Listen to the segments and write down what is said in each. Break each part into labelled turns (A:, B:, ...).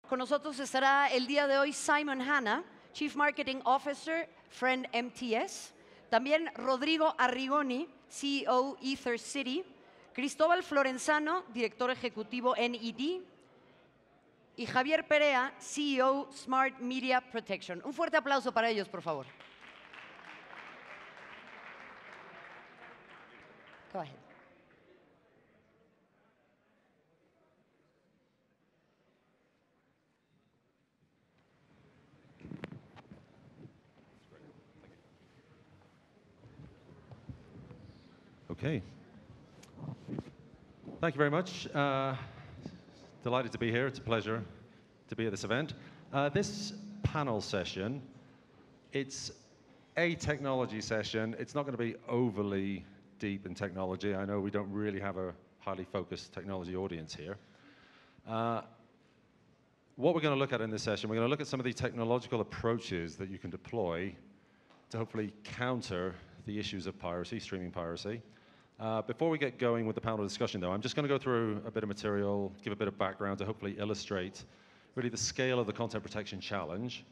A: Con nosotros estará el día de hoy Simon Hanna, Chief Marketing Officer, Friend MTS. También Rodrigo Arrigoni, CEO Ether City. Cristóbal Florenzano, Director Ejecutivo NED. Y Javier Perea, CEO Smart Media Protection. Un fuerte aplauso para ellos, por favor. Go ahead.
B: Okay. Thank you very much. Delighted to be here. It's a pleasure to be at this event. This panel session, it's a technology session. It's not going to be overly deep in technology. I know we don't really have a highly focused technology audience here. What we're going to look at in this session, we're going to look at some of the technological approaches that you can deploy to hopefully counter the issues of piracy, streaming piracy. Before we get going with the panel discussion, though, I'm just going to go through a bit of material, give a bit of background to hopefully illustrate really the scale of the content protection challenge,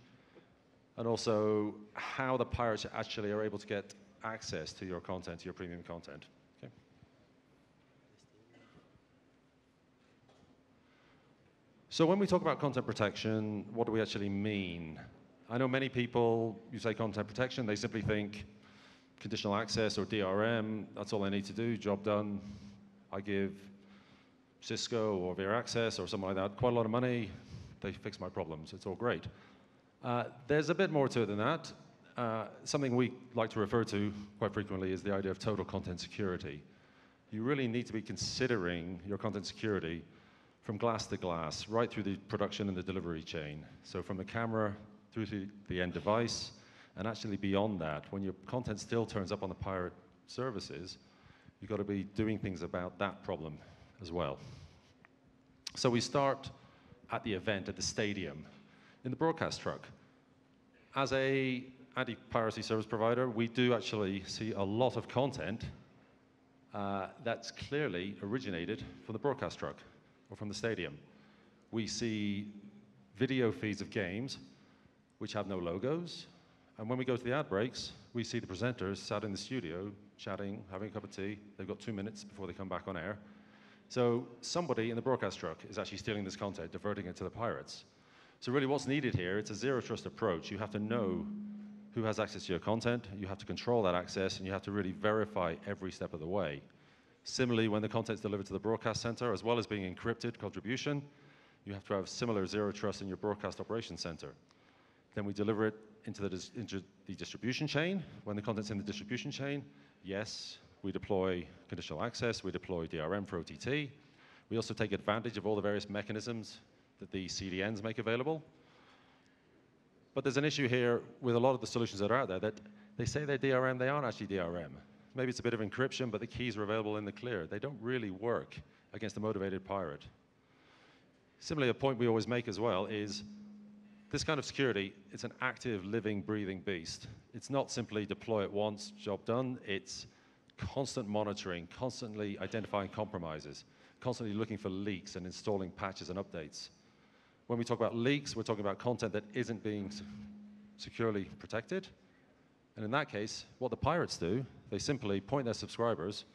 B: and also how the pirates actually are able to get access to your content, to your premium content. Okay. So when we talk about content protection, what do we actually mean? I know many people, you say content protection, they simply think conditional access or DRM, that's all I need to do, job done. I give Cisco or Vera Access or something like that quite a lot of money, they fix my problems, it's all great. There's a bit more to it than that. Something we like to refer to quite frequently is the idea of total content security. You really need to be considering your content security from glass to glass, right through the production and the delivery chain. So from the camera through to the end device, and actually beyond that, when your content still turns up on the pirate services, you've got to be doing things about that problem as well. So we start at the event, at the stadium, in the broadcast truck. As a anti-piracy service provider, we do actually see a lot of content that's clearly originated from the broadcast truck or from the stadium. We see video feeds of games which have no logos. And when we go to the ad breaks, we see the presenters sat in the studio, chatting, having a cup of tea. They've got 2 minutes before they come back on air. So somebody in the broadcast truck is actually stealing this content, diverting it to the pirates. So really what's needed here, it's a zero-trust approach. You have to know who has access to your content, you have to control that access, and you have to really verify every step of the way. Similarly, when the content's delivered to the broadcast center, as well as being encrypted contribution, you have to have similar zero-trust in your broadcast operations center. Then we deliver it into the distribution chain. When the content's in the distribution chain, yes, we deploy conditional access, we deploy DRM for OTT. We also take advantage of all the various mechanisms that the CDNs make available. But there's an issue here with a lot of the solutions that are out there that they say they're DRM, they aren't actually DRM. Maybe it's a bit of encryption, but the keys are available in the clear. They don't really work against a motivated pirate. Similarly, a point we always make as well is this kind of security, it's an active, living, breathing beast. It's not simply deploy it once, job done. It's constant monitoring, constantly identifying compromises, constantly looking for leaks and installing patches and updates. When we talk about leaks, we're talking about content that isn't being securely protected. And in that case, what the pirates do, they simply point their subscribers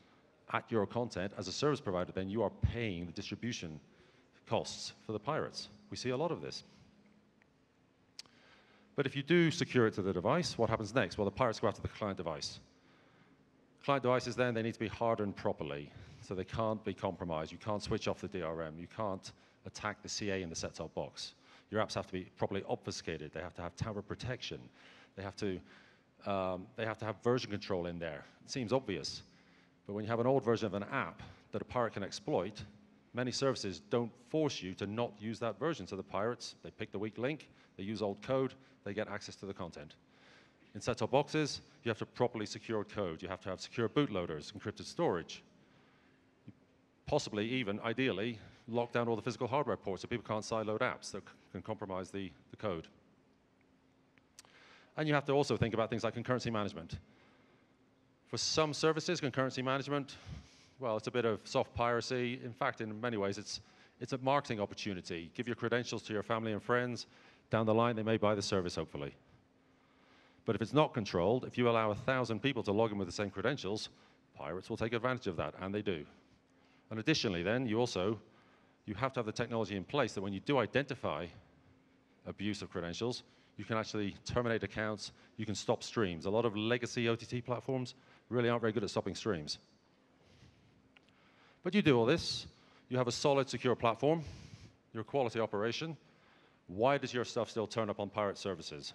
B: at your content. As a service provider, then you are paying the distribution costs for the pirates. We see a lot of this. But if you do secure it to the device, what happens next? Well, the pirates go after the client device. Client devices then, they need to be hardened properly, so they can't be compromised. You can't switch off the DRM. You can't attack the CA in the set-top box. Your apps have to be properly obfuscated. They have to have tamper protection. They have to have version control in there. It seems obvious, but when you have an old version of an app that a pirate can exploit, many services don't force you to not use that version. So the pirates, they pick the weak link, they use old code, they get access to the content. In set-top boxes, you have to properly secure code. You have to have secure bootloaders, encrypted storage. Possibly even, ideally, lock down all the physical hardware ports so people can't sideload apps that can compromise the code. And you have to also think about things like concurrency management. For some services, concurrency management, well, it's a bit of soft piracy. In fact, in many ways, It's a marketing opportunity. Give your credentials to your family and friends. Down the line, they may buy the service, hopefully. But if it's not controlled, if you allow 1,000 people to log in with the same credentials, pirates will take advantage of that, and they do. And additionally, then, you have to have the technology in place that when you do identify abuse of credentials, you can actually terminate accounts, you can stop streams. A lot of legacy OTT platforms really aren't very good at stopping streams. But you do all this, you have a solid, secure platform, you're a quality operation. Why does your stuff still turn up on pirate services?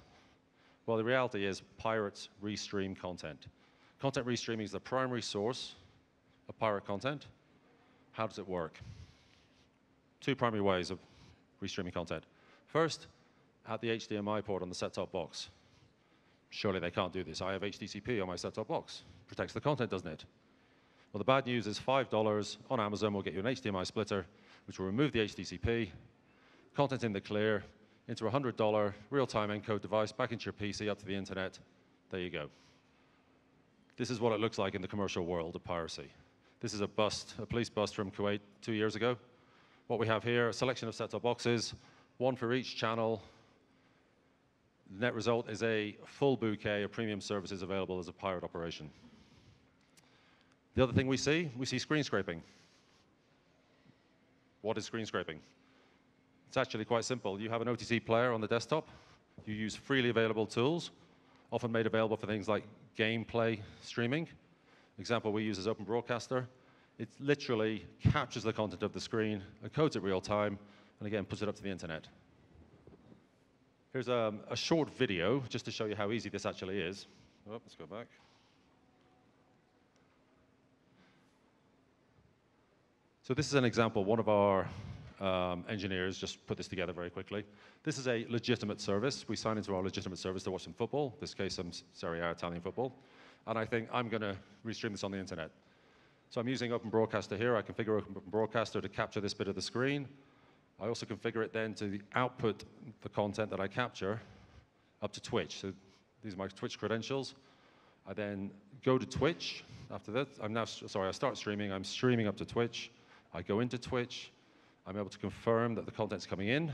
B: Well, the reality is pirates restream content. Content restreaming is the primary source of pirate content. How does it work? Two primary ways of restreaming content. First, at the HDMI port on the set-top box. Surely they can't do this. I have HDCP on my set-top box. Protects the content, doesn't it? Well, the bad news is $5 on Amazon will get you an HDMI splitter, which will remove the HDCP, content in the clear, into a $100 real-time encode device, back into your PC, up to the internet. There you go. This is what it looks like in the commercial world of piracy. This is a police bust from Kuwait 2 years ago. What we have here, a selection of set-top boxes, one for each channel. The net result is a full bouquet of premium services available as a pirate operation. The other thing we see screen scraping. What is screen scraping? It's actually quite simple. You have an OTT player on the desktop. You use freely available tools, often made available for things like gameplay streaming. Example we use is Open Broadcaster. It literally captures the content of the screen, encodes it real time, and again, puts it up to the internet. Here's a short video just to show you how easy this actually is. Oh, let's go back. So this is an example. One of our engineers just put this together very quickly. This is a legitimate service. We sign into our legitimate service to watch some football, in this case, some Serie A Italian football. And I think I'm going to restream this on the internet. So I'm using Open Broadcaster here. I configure Open Broadcaster to capture this bit of the screen. I also configure it then to output the content that I capture up to Twitch. So these are my Twitch credentials. I then go to Twitch. After that, I start streaming. I'm streaming up to Twitch. I go into Twitch. I'm able to confirm that the content's coming in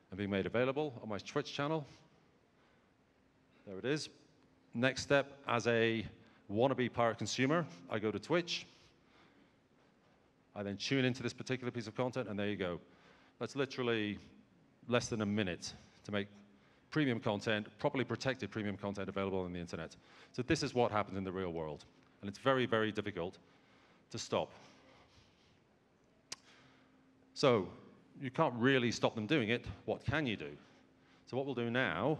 B: and being made available on my Twitch channel. There it is. Next step, as a wannabe pirate consumer, I go to Twitch. I then tune into this particular piece of content, and there you go. That's literally less than a minute to make premium content, properly protected premium content available on the internet. So this is what happens in the real world. And it's very, very difficult to stop. So you can't really stop them doing it. What can you do? So what we'll do now,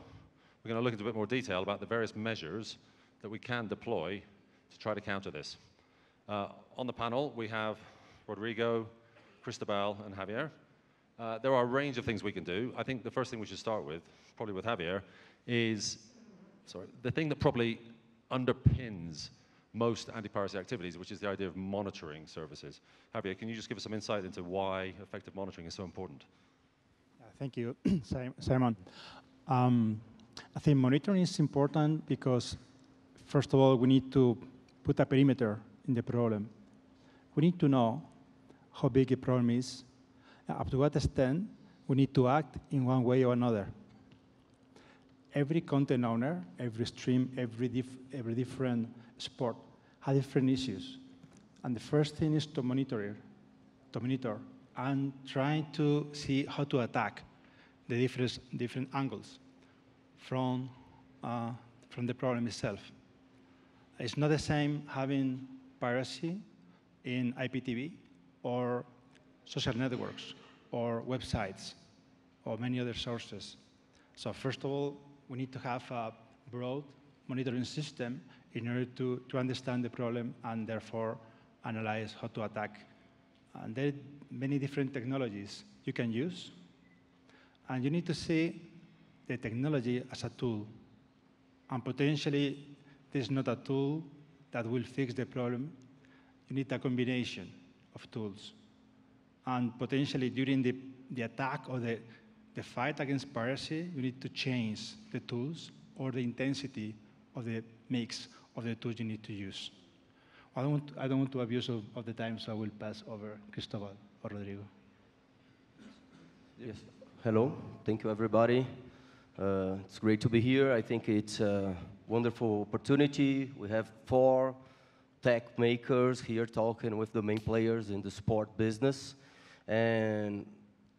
B: we're going to look into a bit more detail about the various measures that we can deploy to try to counter this. On the panel, we have Rodrigo, Cristobal, and Javier. There are a range of things we can do. I think the first thing we should start with, probably with Javier, is the thing that probably underpins most anti-piracy activities, which is the idea of monitoring services. Javier, can you just give us some insight into why effective monitoring is so important?
C: Thank you, Simon. I think monitoring is important because, first of all, we need to put a perimeter in the problem. We need to know how big a problem is, up to what extent we need to act in one way or another. Every content owner, every stream, every different sport has different issues. And the first thing is to monitor and trying to see how to attack the different angles from the problem itself. It's not the same having piracy in IPTV or social networks or websites or many other sources. So first of all, we need to have a broad monitoring system in order to understand the problem and therefore analyze how to attack. And there are many different technologies you can use. And you need to see the technology as a tool. And potentially, this is not a tool that will fix the problem. You need a combination of tools. And potentially, during the attack or the fight against piracy, you need to change the tools or the intensity of the mix of the tools you need to use. I don't want to abuse of the time, so I will pass over Cristobal or Rodrigo.
D: Yes. Hello. Thank you, everybody. It's great to be here. I think it's a wonderful opportunity. We have 4 tech makers here talking with the main players in the sport business and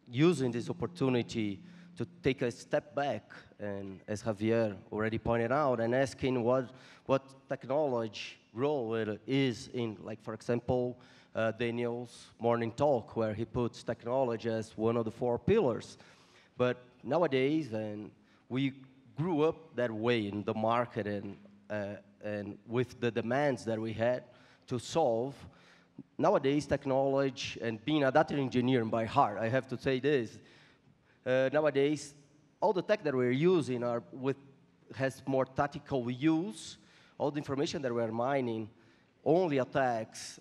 D: using this opportunity to take a step back and, as Javier already pointed out, and asking what technology role it is in, like, for example, Daniel's morning talk, where he puts technology as one of the 4 pillars. But nowadays, and we grew up that way in the market and with the demands that we had to solve. Nowadays, technology, and being a data engineer by heart, I have to say this, nowadays, all the tech that we're using has more tactical use. All the information that we're mining only attacks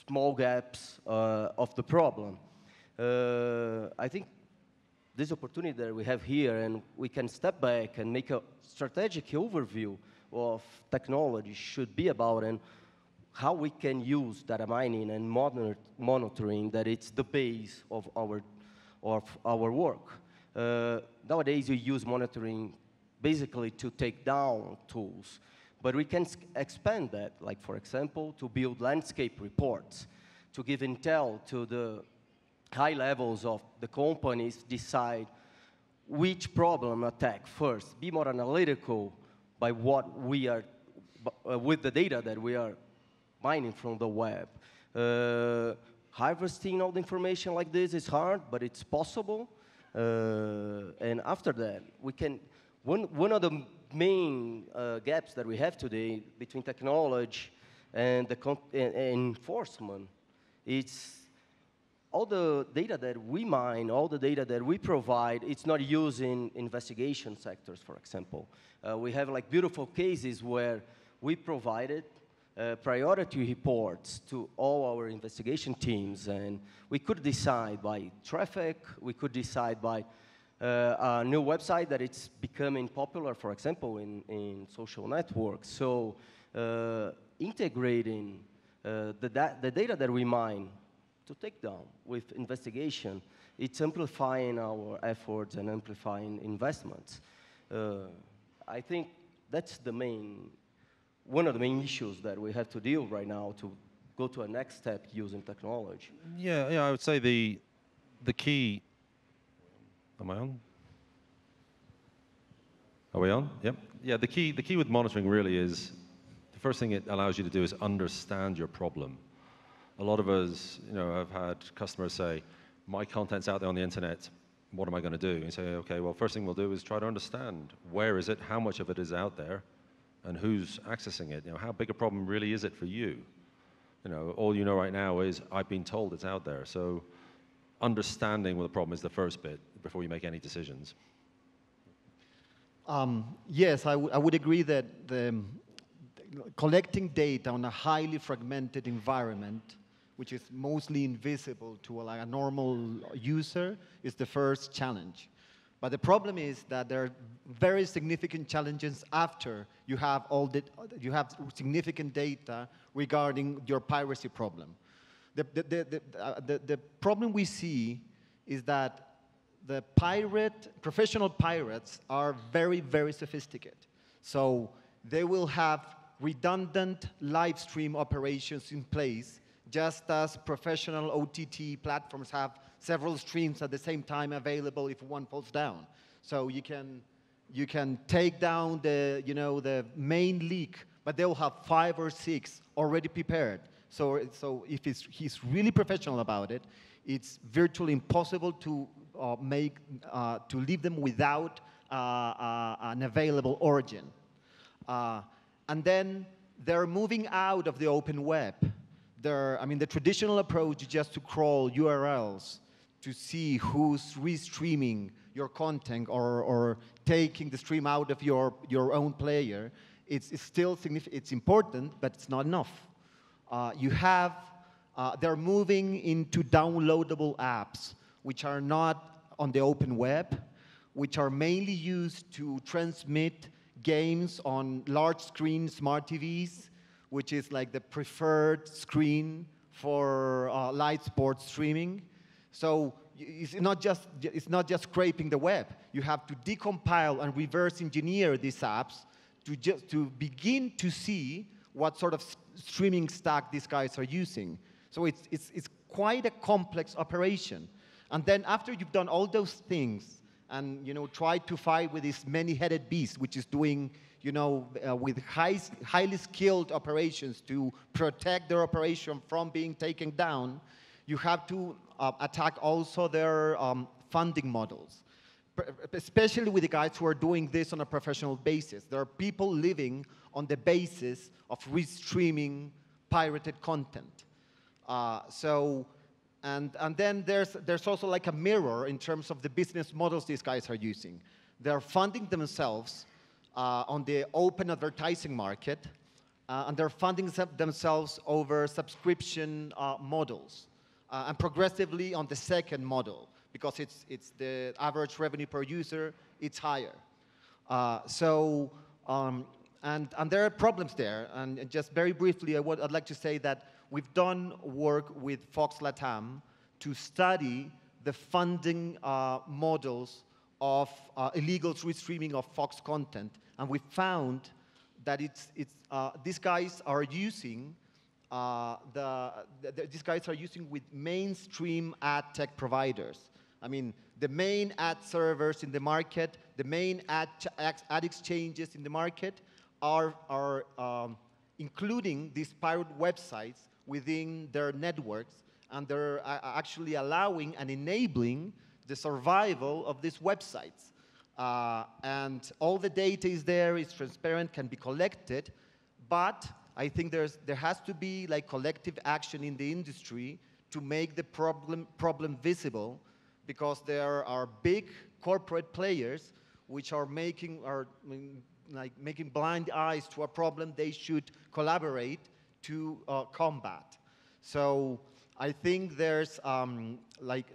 D: small gaps of the problem. I think this opportunity that we have here, and we can step back and make a strategic overview of technology, should be about and how we can use data mining and monitoring, that it's the base of our work. Nowadays, we use monitoring basically to take down tools, but we can expand that, like, for example, to build landscape reports, to give intel to the high levels of the companies, decide which problem attack first, be more analytical by what we are, with the data that we are mining from the web. Harvesting all the information like this is hard, but it's possible. And after that, we can, one of the main gaps that we have today between technology and enforcement, it's all the data that we mine, all the data that we provide, it's not used in investigation sectors, for example. We have, like, beautiful cases where we provided priority reports to all our investigation teams, and we could decide by traffic, we could decide by a new website that it's becoming popular, for example, in social networks. So integrating the data that we mine to take down with investigation, it's amplifying our efforts and amplifying investments. I think that's one of the main issues that we have to deal right now to go to a next step using technology.
B: Yeah, I would say the key. Am I on? Are we on? Yep. Yeah, the key with monitoring really is, the first thing it allows you to do is understand your problem. A lot of us, have had customers say, my content's out there on the internet, what am I going to do? And you say, okay, well, first thing we'll do is try to understand where is it, how much of it is out there, and who's accessing it. How big a problem really is it for you? All you know right now is, I've been told it's out there. So understanding what the problem is the first bit before you make any decisions.
E: Yes, I would agree that collecting data on a highly fragmented environment, which is mostly invisible to a normal user, is the first challenge. But the problem is that there are very significant challenges after you have significant data regarding your piracy problem. The problem we see is that the professional pirates are very, very sophisticated. So they will have redundant live stream operations in place, just as professional OTT platforms have several streams at the same time available if one falls down. So you can take down the main leak, but they will have 5 or 6 already prepared. So if he's really professional about it, it's virtually impossible to leave them without an available origin. And then they're moving out of the open web. The traditional approach is just to crawl URLs to see who's restreaming your content or taking the stream out of your own player. It's still significant. It's important, but it's not enough. They're moving into downloadable apps, which are not on the open web, which are mainly used to transmit games on large screen smart TVs, which is like the preferred screen for live sports streaming. So it's not just scraping the web. You have to decompile and reverse engineer these apps to begin to see what sort of streaming stack these guys are using. So it's quite a complex operation. And then after you've done all those things and try to fight with this many-headed beast, which is doing with highly skilled operations to protect their operation from being taken down, you have to attack also their funding models, especially with the guys who are doing this on a professional basis. There are people living on the basis of restreaming pirated content. And then there's also like a mirror in terms of the business models these guys are using. They're funding themselves on the open advertising market, and they're funding themselves over subscription models, and progressively on the second model, because it's the average revenue per user, it's higher. And there are problems there. And just very briefly, I'd like to say that we've done work with Fox Latam to study the funding models of illegal restreaming of Fox content, and we found that these guys are using with mainstream ad tech providers. I mean, the main ad servers in the market, the main ad exchanges in the market are including these pirate websites within their networks, and they're actually allowing and enabling the survival of these websites. And all the data is there, it's transparent, can be collected, but I think there has to be like collective action in the industry to make the problem visible, because there are big corporate players which are making blind eyes to a problem they should collaborate to combat. So I think there's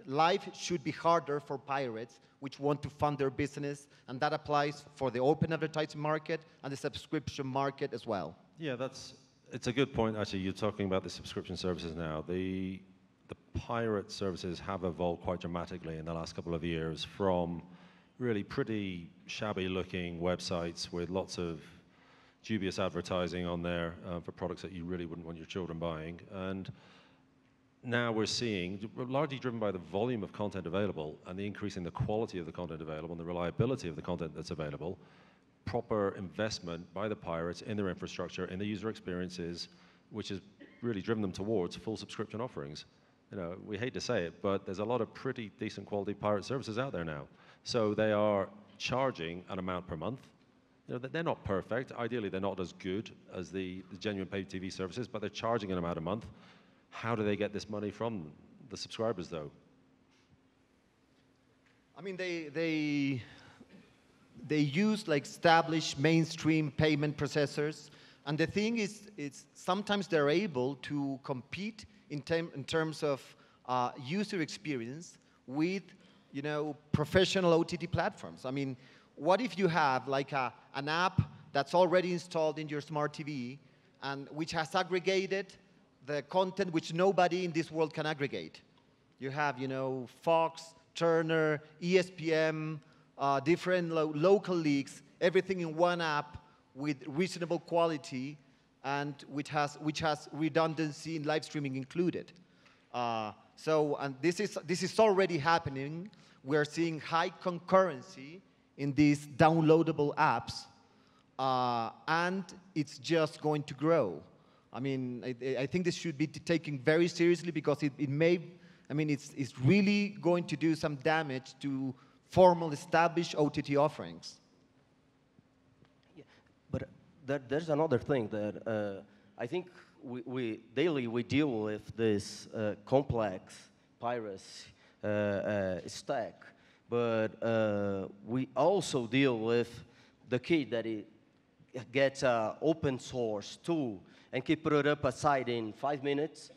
E: life should be harder for pirates which want to fund their business, and that applies for the open advertising market and the subscription market as well.
B: Yeah, it's a good point, actually. You're talking about the subscription services now. The pirate services have evolved quite dramatically in the last couple of years, from really pretty shabby-looking websites with lots of dubious advertising on there for products that you really wouldn't want your children buying. And now we're seeing, largely driven by the volume of content available and the increase in the quality of the content available and the reliability of the content that's available, proper investment by the pirates in their infrastructure, in the user experiences, which has really driven them towards full subscription offerings. We hate to say it, but there's a lot of pretty decent quality pirate services out there now. So they are charging an amount per month. They're not perfect. Ideally, they're not as good as the genuine paid TV services, but they're charging an amount a month. How do they get this money from the subscribers, though?
E: I mean, they use like established mainstream payment processors, and the thing is sometimes they're able to compete in terms of user experience with professional OTT platforms. I mean, what if you have like an app that's already installed in your smart TV and which has aggregated the content which nobody in this world can aggregate? You have, Fox, Turner, ESPN, different local leagues, everything in one app with reasonable quality, and which has redundancy in live streaming included. And this is already happening. We're seeing high concurrency in these downloadable apps, and it's just going to grow. I mean, I think this should be taken very seriously, because it's really going to do some damage to formal established OTT offerings.
D: Yeah, but there's another thing that I think we daily deal with this complex piracy stack, but we also deal with the kid that it gets an open source tool and can put it up aside in 5 minutes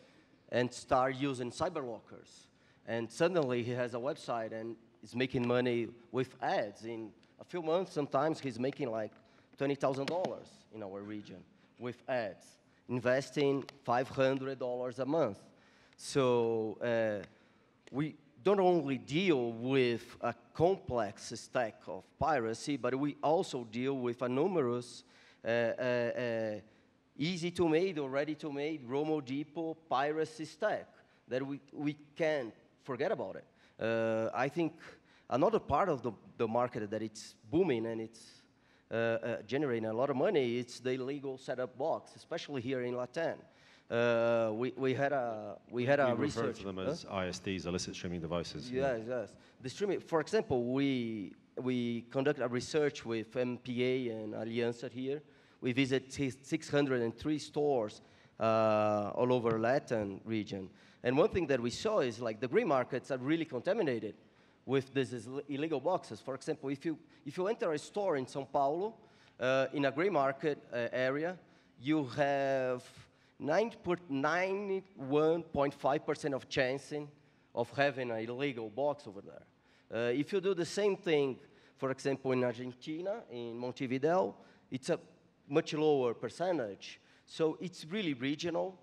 D: and start using cyberwalkers. And suddenly he has a website and is making money with ads. In a few months, sometimes he's making like $20,000 in our region with ads, investing $500 a month. So don't only deal with a complex stack of piracy, but we also deal with a numerous easy to make or ready to make Romo Depot piracy stack that we can't forget about it. I think another part of the market that it's booming and it's generating a lot of money, it's the illegal setup box, especially here in Latin. We had a
B: We
D: research.
B: refer to them as ISDs, illicit streaming devices.
D: Yes, yes. The streaming, for example, we conduct a research with MPA and Alianza here. We visit 603 stores all over Latin region. And one thing that we saw is like the gray markets are really contaminated with these illegal boxes. For example, if you enter a store in São Paulo, in a gray market area, you have 91.5% of chancing of having an illegal box over there. If you do the same thing, for example, in Argentina, in Montevideo, it's a much lower percentage. So it's really regional.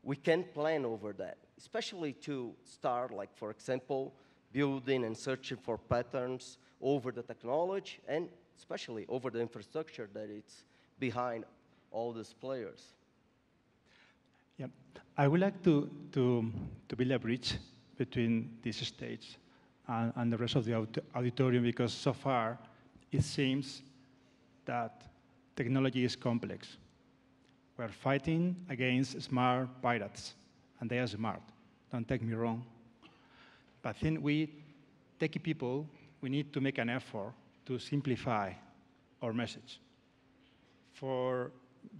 D: We can plan over that, especially to start, like, for example, building and searching for patterns over the technology and especially over the infrastructure that it's behind all these players.
C: Yeah, I would like to build a bridge between this stage and the rest of the auditorium, because so far it seems that technology is complex. We're fighting against smart pirates, and they are smart, don't take me wrong. But I think we, techie people, we need to make an effort to simplify our message for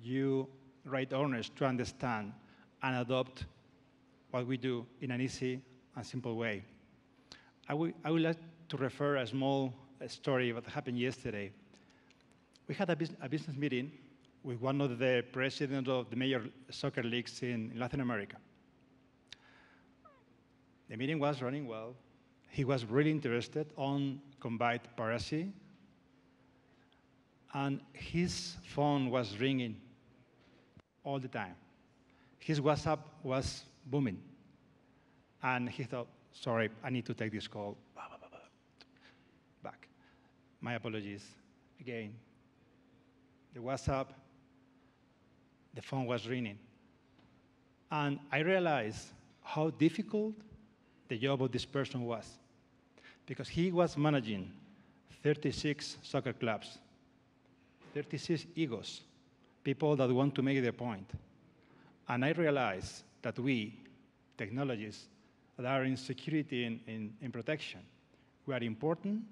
C: you right owners to understand and adopt what we do in an easy and simple way. I would like to refer a small story that happened yesterday. We had a business meeting with one of the presidents of the major soccer leagues in Latin America. The meeting was running well. He was really interested on combat piracy, and his phone was ringing all the time. His WhatsApp was booming, and he thought, sorry, I need to take this call. Back. My apologies. Again, the WhatsApp, the phone was ringing. And I realized how difficult the job of this person was, because he was managing 36 soccer clubs, 36 egos, people that want to make their point. And I realized that we, technologists that are in security and in protection, we are important,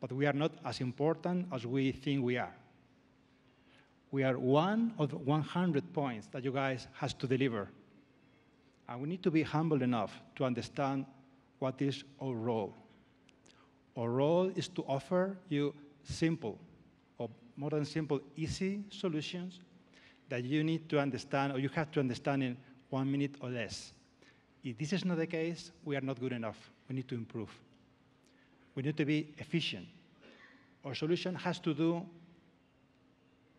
C: but we are not as important as we think we are. We are one of the 100 points that you guys has to deliver. And we need to be humble enough to understand what is our role. Our role is to offer you simple, or more than simple, easy solutions that you need to understand, or you have to understand in 1 minute or less. If this is not the case, we are not good enough. We need to improve. We need to be efficient. Our solution has to do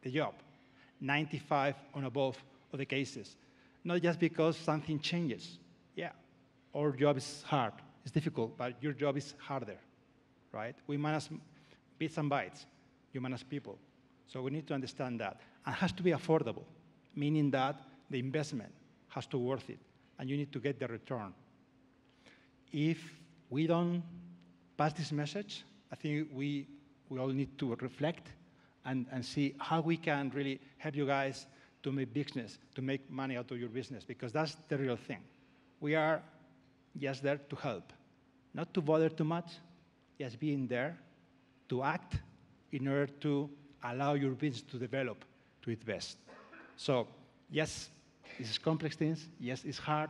C: the job, 95 and above of the cases. Not just because something changes. Yeah, our job is hard, it's difficult, but your job is harder, right? We manage bits and bytes, you manage people. So we need to understand that. And it has to be affordable, meaning that the investment has to be worth it, and you need to get the return. If we don't pass this message, I think we all need to reflect and see how we can really help you guys to make business, to make money out of your business, because that's the real thing. We are just there to help, not to bother too much, just being there to act in order to allow your business to develop to its best. So, yes, this is complex things. Yes, it's hard,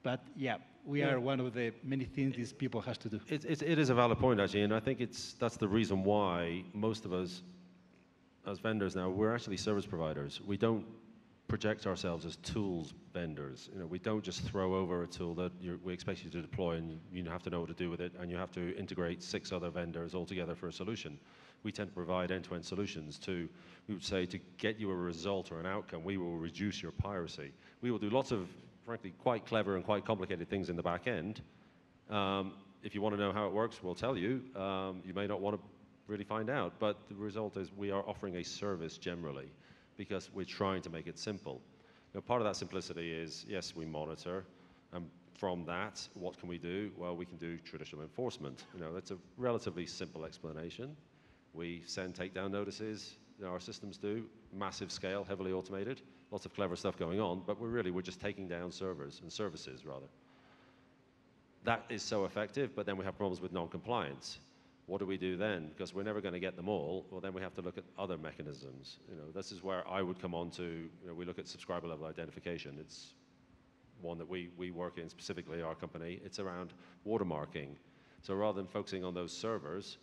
C: but yeah, we are one of the many things these people have to do.
B: It is a valid point, actually, and I think that's the reason why most of us, as vendors now, we're actually service providers. We don't project ourselves as tools vendors. You know, we don't just throw over a tool that we expect you to deploy and you have to know what to do with it, and you have to integrate 6 other vendors all together for a solution. We tend to provide end-to-end solutions we would say, to get you a result or an outcome. We will reduce your piracy. We will do lots of, frankly, quite clever and quite complicated things in the back end, If you want to know how it works, we'll tell you. You may not want to really find out, but the result is we are offering a service generally because we're trying to make it simple. Now, part of that simplicity is, yes, we monitor, and from that, what can we do? Well, we can do traditional enforcement. That's a relatively simple explanation. We send takedown notices, our systems do, massive scale, heavily automated, lots of clever stuff going on, but we're just taking down servers and services, rather. That is so effective, but then we have problems with non-compliance. What do we do then? Because we're never going to get them all. Well, then we have to look at other mechanisms. This is where I would come on to, we look at subscriber level identification. It's one that we work in specifically, our company. It's around watermarking. So rather than focusing on those servers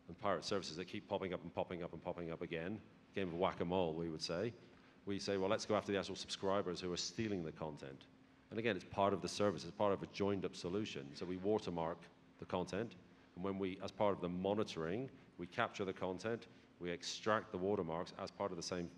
B: and pirate services that keep popping up and popping up and popping up again, game of whack-a-mole, we say, well, let's go after the actual subscribers who are stealing the content. And again, it's part of the service, it's part of a joined-up solution. So we watermark the content, and when we, as part of the monitoring, we capture the content, we extract the watermarks as part of the same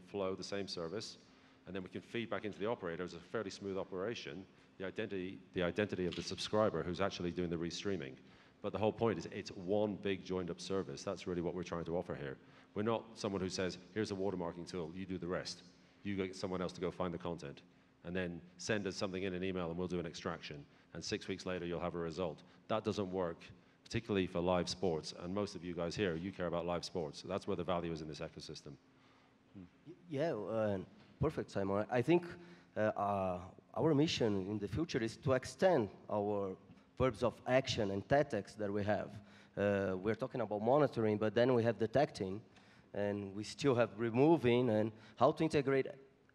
B: flow, the same service, and then we can feed back into the operator as a fairly smooth operation, the identity of the subscriber who's actually doing the restreaming. But the whole point is it's one big joined-up service. That's really what we're trying to offer here. We're not someone who says, here's a watermarking tool, you do the rest. You get someone else to go find the content, and then send us something in an email and we'll do an extraction. And 6 weeks later, you'll have a result. That doesn't work, particularly for live sports. And most of you guys here, you care about live sports. So that's where the value is in this ecosystem.
D: Yeah, perfect, Simon. I think our mission in the future is to extend our verbs of action and tactics that we have. We're talking about monitoring, but then we have detecting, and we still have removing, and how to integrate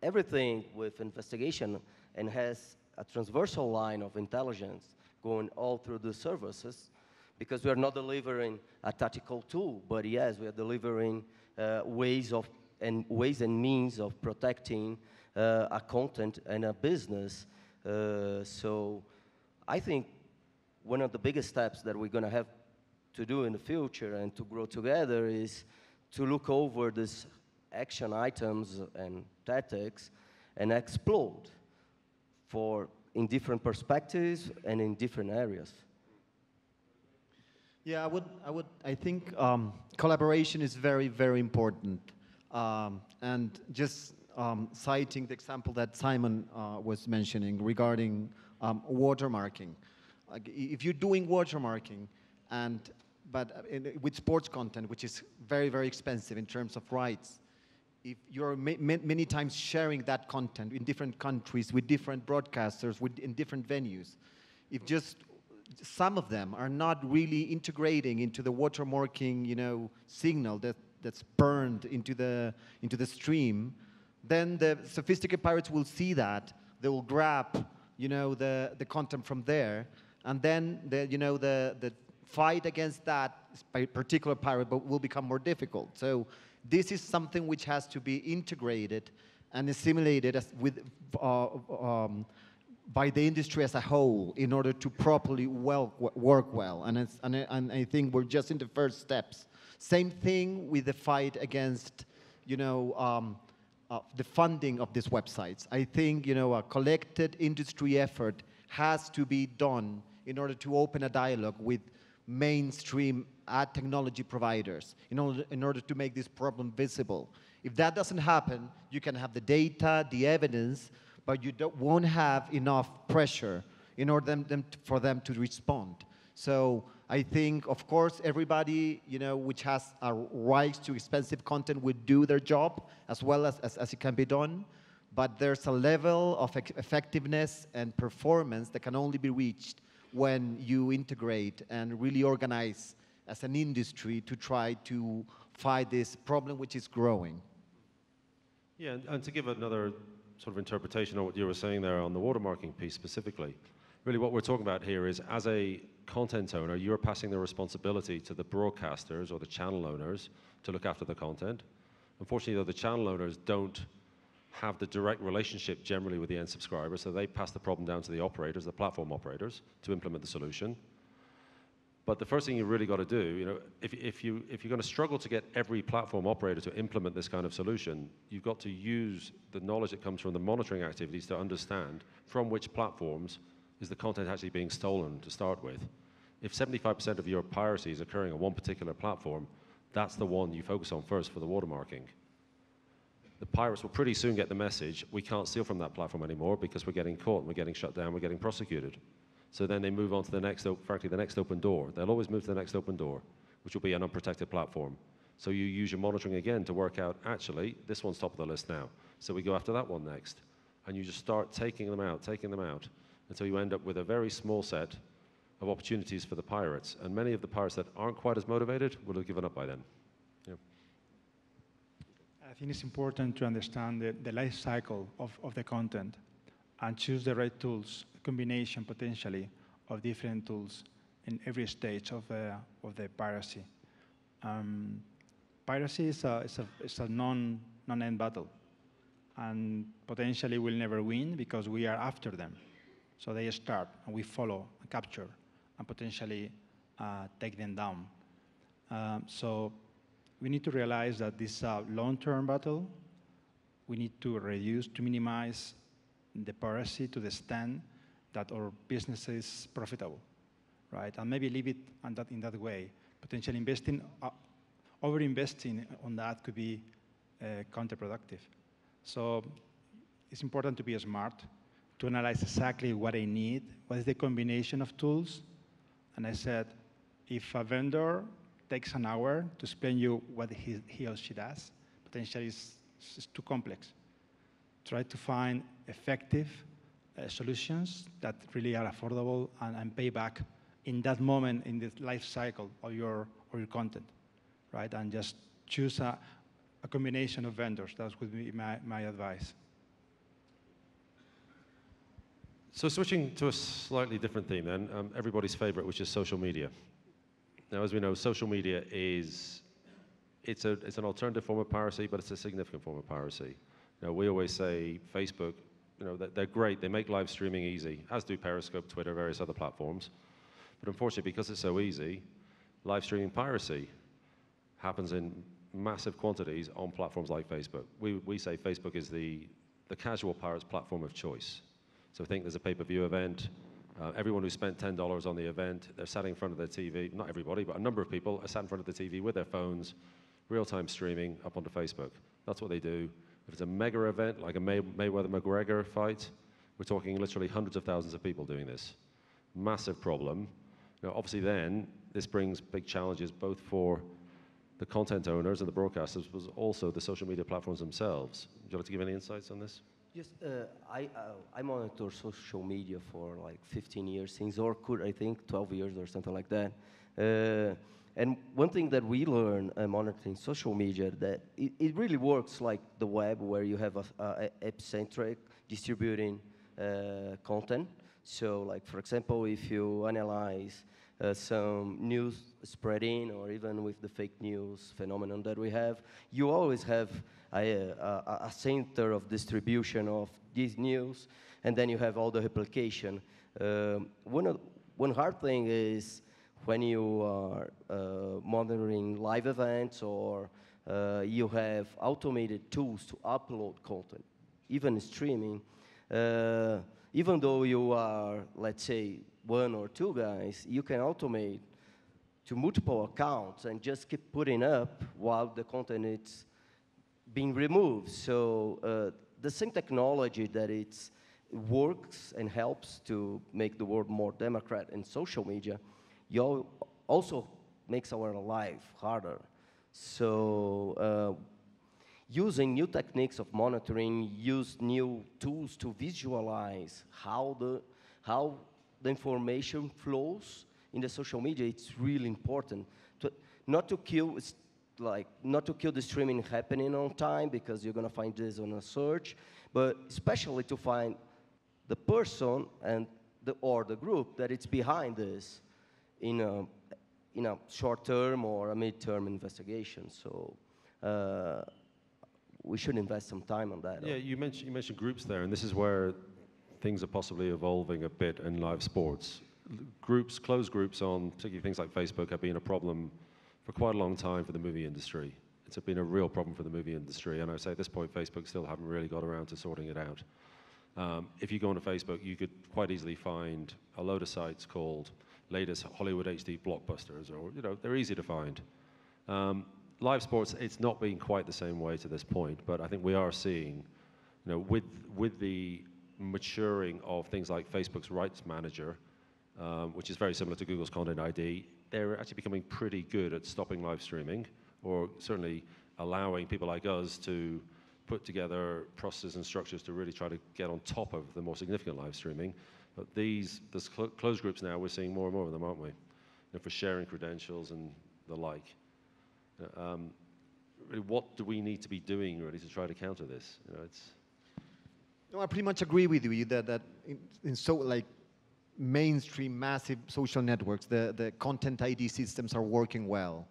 D: everything with investigation, and has a transversal line of intelligence going all through the services, because we are not delivering a tactical tool, but yes, we are delivering ways and means of protecting a content and a business. So I think one of the biggest steps that we're going to have to do in the future and to grow together is to look over these action items and tactics and explode in different perspectives and in different areas.
E: Yeah, I think collaboration is very, very important. And just citing the example that Simon was mentioning regarding watermarking. Like if you're doing watermarking, but with sports content, which is very, very expensive in terms of rights, if you're many times sharing that content in different countries with different broadcasters, in different venues, if just some of them are not really integrating into the watermarking, signal that's burned into the stream, then the sophisticated pirates will see that. They will grab, the content from there, and then the fight against that particular pirate will become more difficult. So this is something which has to be integrated and assimilated by the industry as a whole in order to properly work well. And I think we're just in the first steps. Same thing with the fight against, the funding of these websites. I think, a collected industry effort has to be done in order to open a dialogue with mainstream ad technology providers in order to make this problem visible. If that doesn't happen, you can have the data, the evidence, but you won't have enough pressure in order for them to respond. So I think, of course, everybody which has a right to expensive content would do their job as well as it can be done. But there's a level of effectiveness and performance that can only be reached when you integrate and really organize as an industry to try to fight this problem which is growing.
B: Yeah, and to give another sort of interpretation of what you were saying there on the watermarking piece specifically, really what we're talking about here is as a content owner, you're passing the responsibility to the broadcasters or the channel owners to look after the content. Unfortunately, though, the channel owners don't have the direct relationship generally with the end subscriber, so they pass the problem down to the operators, the platform operators, to implement the solution. But the first thing you really got to do, if you're going to struggle to get every platform operator to implement this kind of solution, you've got to use the knowledge that comes from the monitoring activities to understand from which platforms is the content actually being stolen to start with. If 75% of your piracy is occurring on one particular platform, that's the one you focus on first for the watermarking. The pirates will pretty soon get the message, we can't steal from that platform anymore because we're getting caught, and we're getting shut down, we're getting prosecuted. So then they move on to the next, frankly, the next open door. They'll always move to the next open door, which will be an unprotected platform. So you use your monitoring again to work out, actually, this one's top of the list now. So we go after that one next. And you just start taking them out, until you end up with a very small set of opportunities for the pirates. And many of the pirates that aren't quite as motivated will have given up by then. Yeah.
C: I think it's important to understand the life cycle of the content and choose the right tools, combination potentially of different tools in every stage of the piracy. Piracy is a non-end battle, and potentially we'll never win because we are after them. So they start, and we follow, and capture, and potentially take them down. So we need to realize that this is a long-term battle. We need to reduce, to minimize the piracy to the extent that our business is profitable, right? And maybe leave it in that way. Potentially over-investing on that could be counterproductive. So it's important to be smart, to analyze exactly what I need, what is the combination of tools. And I said, if a vendor takes an hour to explain you what he or she does, potentially it's too complex. Try to find effective solutions that really are affordable and pay back in that moment in the life cycle of your content, right? And just choose a combination of vendors. That would be my advice.
B: So switching to a slightly different theme then, everybody's favorite, which is social media. Now, as we know, social media it's an alternative form of piracy, but it's a significant form of piracy. Now, we always say Facebook, they're great. They make live streaming easy, as do Periscope, Twitter, various other platforms. But unfortunately, because it's so easy, live streaming piracy happens in massive quantities on platforms like Facebook. We say Facebook is the casual pirate's platform of choice. So think there's a pay-per-view event. Everyone who spent $10 on the event, they're sat in front of their TV. Not everybody, but a number of people are sat in front of the TV with their phones, real-time streaming up onto Facebook. That's what they do. If it's a mega event, like a Mayweather-McGregor fight, we're talking literally hundreds of thousands of people doing this. Massive problem. Obviously then, this brings big challenges both for the content owners and the broadcasters, but also the social media platforms themselves. Would you like to give any insights on this?
D: Yes, I monitor social media for like 15 years, since Orkut, I think, 12 years or something like that. And one thing that we learn monitoring social media, that it really works like the web, where you have a app-centric distributing content. So like, for example, if you analyze some news spreading, or even with the fake news phenomenon that we have, you always have a center of distribution of these news, and then you have all the replication. One hard thing is when you are monitoring live events, or you have automated tools to upload content, even streaming, even though you are, let's say, one or two guys, you can automate to multiple accounts and just keep putting up while the content is being removed. So the same technology that it works and helps to make the world more democratic in social media, also makes our life harder. So using new techniques of monitoring, use new tools to visualize how the information flows in the social media. It's really important not to kill the streaming happening on time, because you're going to find this on a search, but especially to find the person or the group that it's behind this in a short-term or a mid-term investigation. So we should invest some time on that.
B: Yeah, you mentioned groups there, and this is where things are possibly evolving a bit in live sports. Closed groups on particularly things like Facebook have been a problem for quite a long time for the movie industry. It's been a real problem for the movie industry, and I say at this point, Facebook still haven't really got around to sorting it out. If you go onto Facebook, you could quite easily find a load of sites called latest Hollywood HD blockbusters, or they're easy to find. Live sports, it's not been quite the same way to this point, but I think we are seeing, with the maturing of things like Facebook's rights manager, which is very similar to Google's Content ID, they're actually becoming pretty good at stopping live streaming, or certainly allowing people like us to put together processes and structures to really try to get on top of the more significant live streaming. But there's closed groups now, we're seeing more and more of them, aren't we? For sharing credentials and the like. Really, what do we need to be doing really to try to counter this?
E: No, I pretty much agree with you that in so like mainstream massive social networks, the content ID systems are working well,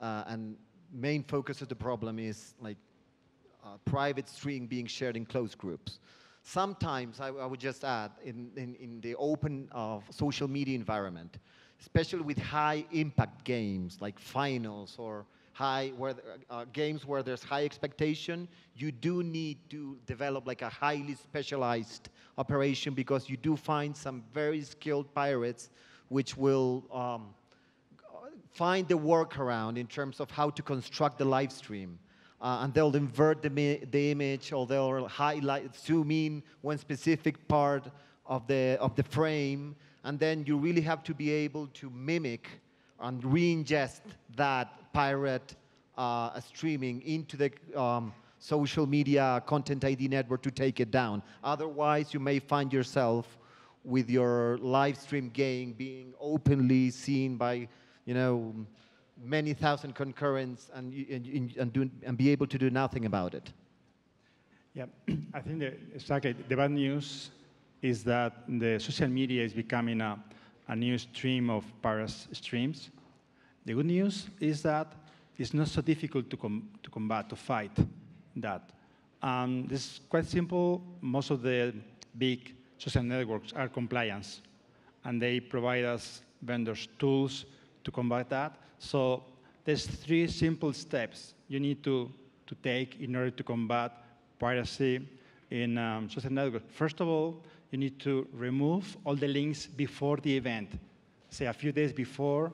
E: and main focus of the problem is like private stream being shared in closed groups. Sometimes I would just add in the open social media environment, especially with high impact games like finals or games where there's high expectation, you do need to develop like a highly specialized operation, because you do find some very skilled pirates which will find the workaround in terms of how to construct the live stream. And they'll invert the image, or they'll zoom in one specific part of the frame, and then you really have to be able to mimic and re-ingest that pirate streaming into the social media content ID network to take it down. Otherwise, you may find yourself with your live stream game being openly seen by, many thousand concurrents, and be able to do nothing about it.
C: Yeah, I think exactly. The bad news is that the social media is becoming a new stream of pirate streams. The good news is that it's not so difficult to combat, to fight that. This is quite simple. Most of the big social networks are compliance, and they provide us vendors tools to combat that. So there's 3 simple steps you need to take in order to combat piracy in social networks. First of all, you need to remove all the links before the event. Say a few days before,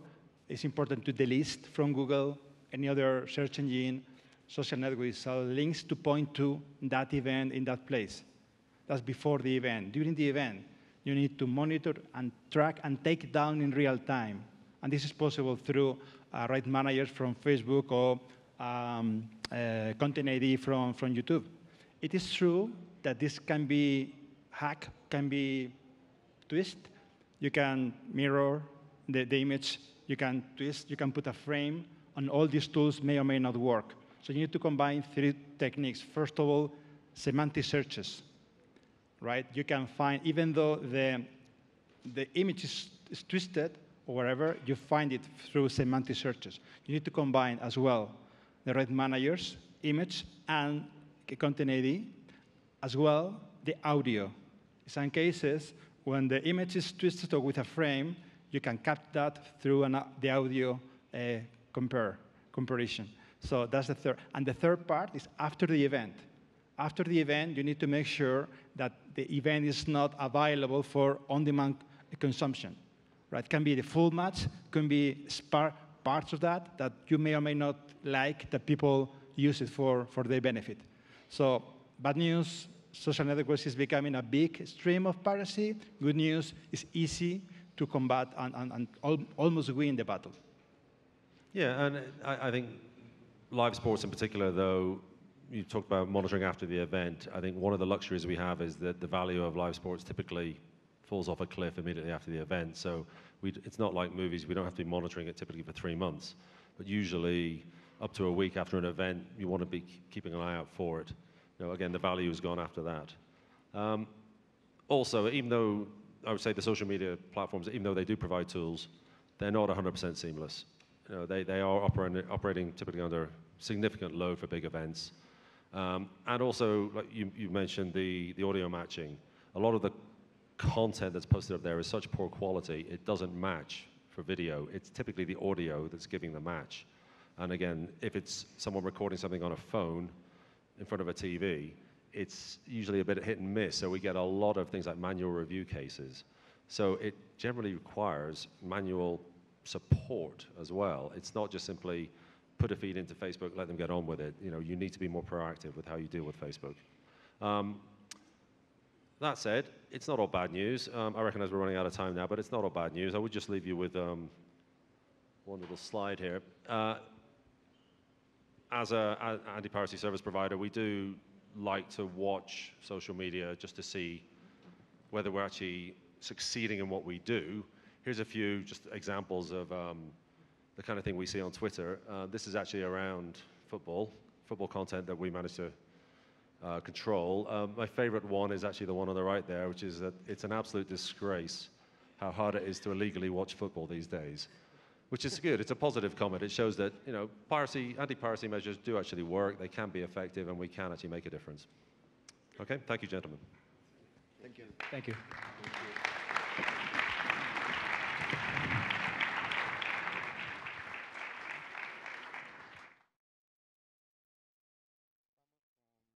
C: it's important to delist from Google, any other search engine, social networks, so links to point to that event in that place. That's before the event. During the event, you need to monitor and track and take down in real time. And this is possible through right managers from Facebook or Content ID from YouTube. It is true that this can be hacked, can be twisted. You can mirror the image, you can twist, you can put a frame, and all these tools may or may not work. So you need to combine 3 techniques. First of all, semantic searches, right? You can find, even though the image is twisted, or wherever, you find it through semantic searches. You need to combine as well the right managers, image, and Content ID, as well the audio. In some cases, when the image is twisted or with a frame, you can capture that through the audio comparison. So that's the third. And the third part is after the event. After the event, you need to make sure that the event is not available for on-demand consumption. Right? It can be the full match, can be parts of that you may or may not like, that people use it for their benefit. So bad news, social networks is becoming a big stream of piracy. Good news, it's easy to combat and almost win the battle.
B: Yeah, and I think live sports in particular, though, you talked about monitoring after the event. I think one of the luxuries we have is that the value of live sports typically falls off a cliff immediately after the event. So it's not like movies. We don't have to be monitoring it typically for 3 months. But usually, up to a week after an event, you want to be keeping an eye out for it. Again, the value is gone after that. Also, even though I would say the social media platforms, even though they do provide tools, they're not 100% seamless. They are operating typically under significant load for big events. And also, like you mentioned, the audio matching. A lot of the content that's posted up there is such poor quality, it doesn't match for video. It's typically the audio that's giving the match. And again, if it's someone recording something on a phone in front of a TV, it's usually a bit hit and miss. So we get a lot of things like manual review cases. So it generally requires manual support as well. It's not just simply put a feed into Facebook, let them get on with it. You know, you need to be more proactive with how you deal with Facebook. That said, it's not all bad news. I recognize we're running out of time now, but it's not all bad news. I would just leave you with one little slide here. As an anti-piracy service provider, we do like to watch social media just to see whether we're actually succeeding in what we do. Here's a few just examples of the kind of thing we see on Twitter. This is actually around football content that we manage to control. My favorite one is actually the one on the right there, which is that it's an absolute disgrace how hard it is to illegally watch football these days, which is good. It's a positive comment. It shows that, you know, anti-piracy measures do actually work, they can be effective, and we can actually make a difference. Okay, thank you, gentlemen.
E: Thank you.
C: Thank you.
E: Thank you.